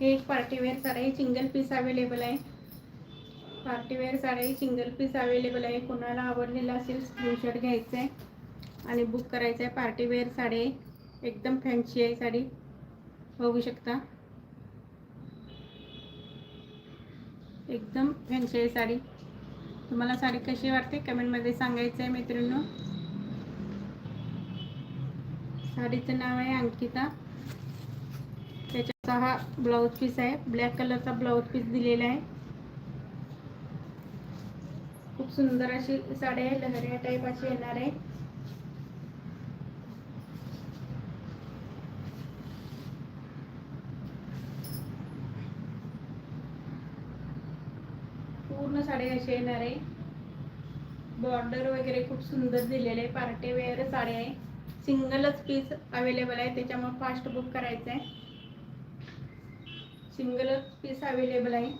हे एक partywear sari single piece available आहे. Partywear sari single piece available आहे. कोणाला आवडलेलं असेल स्क्रीनशॉट घ्यायचं आहे आणि बुक करायचं आहे. पार्टीवेअर साडी एकदम फॅन्सी आहे. साडी बघू शकता, एकदम फॅन्सी आहे साडी. तुम्हाला साडी कशी वाटते कमेंटमध्ये सांगायचं आहे मित्रांनो. साडीचं नाव आहे अंकिता. त्याच्याचा हा ब्लाऊज पीस आहे. ब्लॅक कलरचा ब्लाऊज पीस दिलेला आहे. खूप सुंदर अशी साडी आहे. लहरिया टाईप अशी येणार आहे. पूर्ण साडी अशी येणार आहे. बॉर्डर वगैरे खूप सुंदर दिलेले आहे. पार्टी वेअर साडी आहे. सिंगलच पीस अवेलेबल आहे, त्याच्यामुळे फास्ट बुक करायचं आहे. सिंगलच पीस अवेलेबल आहे.